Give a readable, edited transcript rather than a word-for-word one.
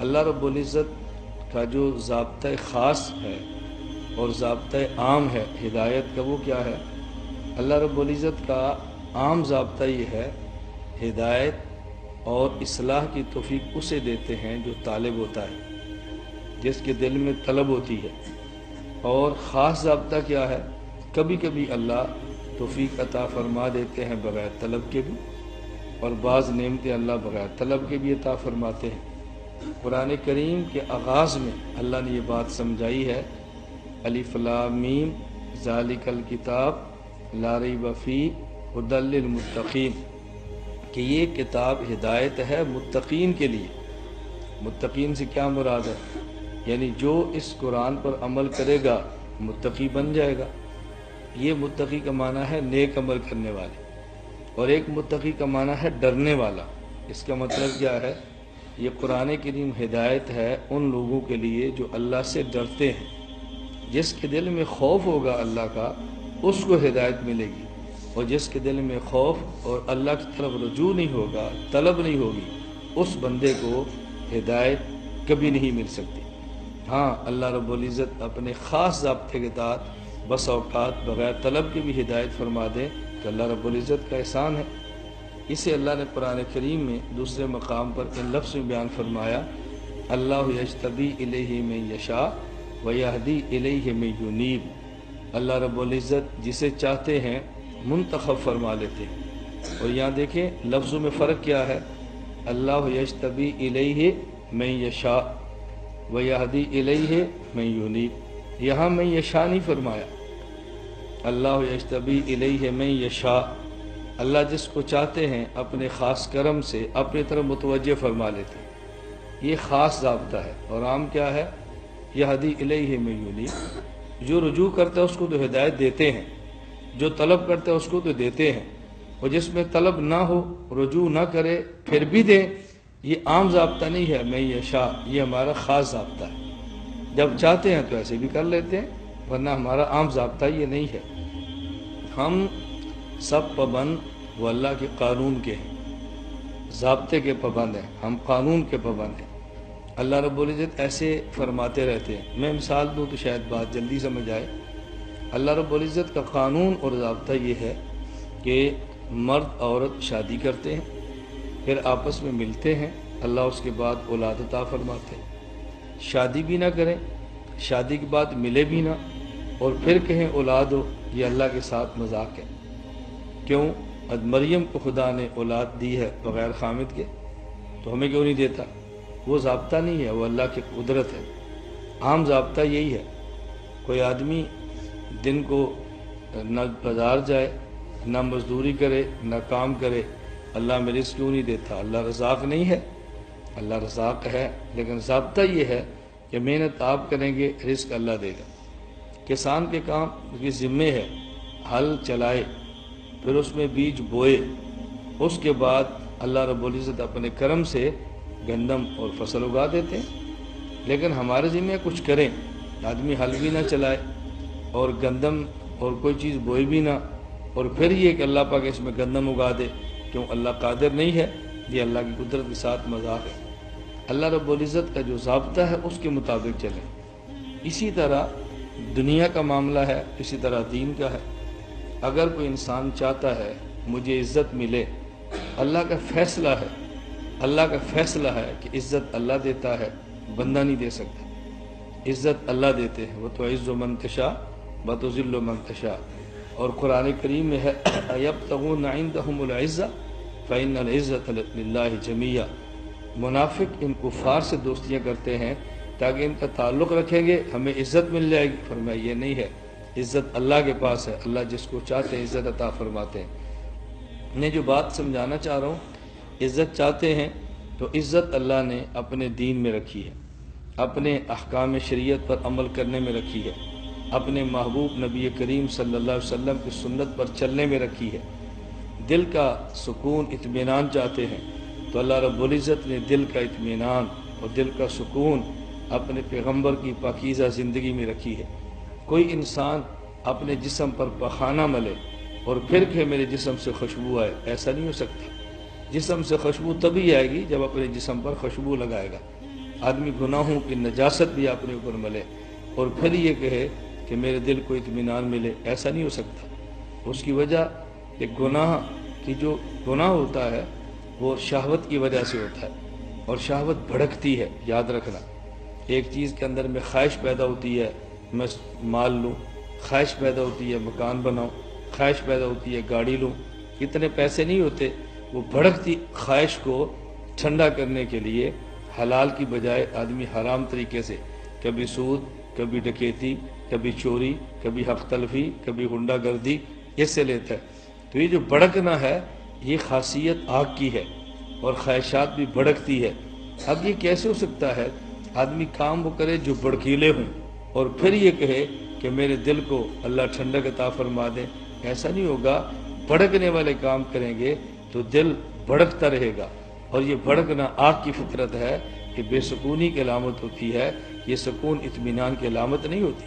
اللہ رب العزت کا جو ضابطہ خاص ہے اور ضابطہ عام ہے ہدایت کا، وہ کیا ہے؟ اللہ رب العزت کا عام ضابطہ یہ ہے، ہدایت اور اصلاح کی توفیق اسے دیتے ہیں جو طالب ہوتا ہے، جس کے دل میں طلب ہوتی ہے۔ اور خاص ضابطہ کیا ہے؟ کبھی کبھی اللہ توفیق عطا فرما دیتے ہیں بغیر طلب کے بھی، اور بعض نعمتیں اللہ بغیر طلب کے بھی عطا فرماتے ہیں۔ قرآن کریم کے آغاز میں اللہ نے یہ بات سمجھائی ہے، الف لام میم ذالک الکتاب لا ریب فیہ ھدی للمتقین، کہ یہ کتاب ہدایت ہے متقین کے لیے۔ متقین سے کیا مراد ہے؟ یعنی جو اس قرآن پر عمل کرے گا متقی بن جائے گا۔ یہ متقی کا معنی ہے نیک عمل کرنے والے، اور ایک متقی کا معنی ہے ڈرنے والا۔ اس کا مطلب کیا ہے؟ یہ قرآن کریم ہدایت ہے ان لوگوں کے لیے جو اللہ سے ڈرتے ہیں۔ جس کے دل میں خوف ہوگا اللہ کا، اس کو ہدایت ملے گی، اور جس کے دل میں خوف اور اللہ کی طرف رجوع نہیں ہوگا، طلب نہیں ہوگی، اس بندے کو ہدایت کبھی نہیں مل سکتی۔ ہاں، اللہ رب العزت اپنے خاص ضابطے کے تحت بس اوقات بغیر طلب کے بھی ہدایت فرما دے تو اللہ رب العزت کا احسان ہے۔ اسے اللہ نے قرآن کریم میں دوسرے مقام پر ان لفظ میں بیان فرمایا، اللہ یجتبی الیہ من یشاء ویہدی الیہ من ینیب۔ اللہ رب العزت جسے چاہتے ہیں منتخب فرما لیتے ہیں۔ اور یہاں دیکھیں لفظوں میں فرق کیا ہے، اللہ یجتبی الیہ من یشاء ویہدی الیہ من ینیب، یہاں من یشاء نہیں فرمایا، اللہ یجتبی الیہ من یشاء، اللہ جس کو چاہتے ہیں اپنے خاص کرم سے اپنی طرف متوجہ فرما لیتے ہیں۔ یہ خاص ضابطہ ہے۔ اور عام کیا ہے؟ یہدی الیہ من ینیب، جو رجوع کرتا ہے اس کو تو ہدایت دیتے ہیں، جو طلب کرتا ہے اس کو تو دیتے ہیں، اور جس میں طلب نہ ہو، رجوع نہ کرے پھر بھی دے، یہ عام ضابطہ نہیں ہے من یشاء، یہ ہمارا خاص ضابطہ ہے۔ جب چاہتے ہیں تو ایسے بھی کر لیتے ہیں، ورنہ ہمارا عام ضابطہ یہ نہیں ہے۔ ہم سب پابند وہ اللہ کے قانون کے ہیں، ضابطے کے پابند ہیں، ہم قانون کے پابند ہیں۔ اللہ رب العزت ایسے فرماتے رہتے ہیں، میں مثال دوں تو شاید بات جلدی سمجھ آئے۔ اللہ رب العزت کا قانون اور ضابطہ یہ ہے کہ مرد عورت شادی کرتے ہیں، پھر آپس میں ملتے ہیں، اللہ اس کے بعد اولاد عطا فرماتے ہیں۔ شادی بھی نہ کریں، شادی کے بعد ملے بھی نہ، اور پھر کہیں اولاد ہو، یہ اللہ کے ساتھ مذاق ہے۔ کیوں؟ مریم کو خدا نے اولاد دی ہے بغیر خامد کے، تو ہمیں کیوں نہیں دیتا؟ وہ ضابطہ نہیں ہے، وہ اللہ کی قدرت ہے۔ عام ضابطہ یہی ہے، کوئی آدمی دن کو نہ بازار جائے، نہ مزدوری کرے، نہ کام کرے، اللہ میں رزق کیوں نہیں دیتا؟ اللہ رزاق نہیں ہے؟ اللہ رزاق ہے، لیکن ضابطہ یہ ہے کہ محنت آپ کریں گے، رزق اللہ دے گا۔ کسان کے کام اس کے ذمے ہے، ہل چلائے، پھر اس میں بیج بوئے، اس کے بعد اللہ رب العزت اپنے کرم سے گندم اور فصل اگا دیتے ہیں۔ لیکن ہمارے ذمہ کچھ کریں، آدمی ہل بھی نہ چلائے اور گندم اور کوئی چیز بوئے بھی نہ، اور پھر یہ کہ اللہ پاک اس میں گندم اگا دے، کیوں؟ اللہ قادر نہیں ہے؟ یہ اللہ کی قدرت کے ساتھ مذاق ہے۔ اللہ رب العزت کا جو ضابطہ ہے اس کے مطابق چلیں۔ اسی طرح دنیا کا معاملہ ہے، اسی طرح دین کا ہے۔ اگر کوئی انسان چاہتا ہے مجھے عزت ملے، اللہ کا فیصلہ ہے، اللہ کا فیصلہ ہے کہ عزت اللہ دیتا ہے، بندہ نہیں دے سکتا۔ عزت اللہ دیتے ہیں، وہ تو عز من تشاء و تذل من تشاء۔ اور قرآن کریم میں ہے یبتغون عندهم العزة فإن العزة للہ جمیعا۔ منافق ان کفار سے دوستیاں کرتے ہیں تاکہ ان کا تعلق رکھیں گے، ہمیں عزت مل جائے گی۔ فرمایا یہ نہیں ہے، عزت اللہ کے پاس ہے، اللہ جس کو چاہتے ہیں عزت عطا فرماتے ہیں۔ میں جو بات سمجھانا چاہ رہا ہوں، عزت چاہتے ہیں تو عزت اللہ نے اپنے دین میں رکھی ہے، اپنے احکام شریعت پر عمل کرنے میں رکھی ہے، اپنے محبوب نبی کریم صلی اللہ علیہ وسلم کی سنت پر چلنے میں رکھی ہے۔ دل کا سکون اطمینان چاہتے ہیں تو اللہ رب العزت نے دل کا اطمینان اور دل کا سکون اپنے پیغمبر کی پاکیزہ زندگی میں رکھی ہے۔ کوئی انسان اپنے جسم پر پخانہ ملے اور پھر کہ میرے جسم سے خوشبو آئے، ایسا نہیں ہو سکتا۔ جسم سے خوشبو تبھی آئے گی جب اپنے جسم پر خوشبو لگائے گا۔ آدمی گناہوں کی نجاست بھی اپنے اوپر ملے اور پھر یہ کہے کہ میرے دل کو اطمینان ملے، ایسا نہیں ہو سکتا۔ اس کی وجہ کہ گناہ کی جو گناہ ہوتا ہے وہ شہوت کی وجہ سے ہوتا ہے، اور شہوت بھڑکتی ہے، یاد رکھنا۔ ایک چیز کے اندر میں خواہش پیدا ہوتی ہے، میں مال لوں، خواہش پیدا ہوتی ہے مکان بناؤں، خواہش پیدا ہوتی ہے گاڑی لوں، اتنے پیسے نہیں ہوتے۔ وہ بھڑکتی خواہش کو ٹھنڈا کرنے کے لیے حلال کی بجائے آدمی حرام طریقے سے کبھی سود، کبھی ڈکیتی، کبھی چوری، کبھی حق تلفی، کبھی غنڈہ گردی اس سے لیتا ہے۔ تو یہ جو بھڑکنا ہے یہ خاصیت آگ کی ہے، اور خواہشات بھی بھڑکتی ہے۔ اب یہ کیسے ہو سکتا ہے آدمی کام وہ کرے جو بھڑکیلے ہوں اور پھر یہ کہے کہ میرے دل کو اللہ ٹھنڈک عطا فرما دے؟ ایسا نہیں ہوگا۔ بھڑکنے والے کام کریں گے تو دل بھڑکتا رہے گا، اور یہ بھڑکنا آگ کی فطرت ہے کہ بے سکونی کی علامت ہوتی ہے۔ یہ سکون اطمینان کی علامت نہیں ہوتی۔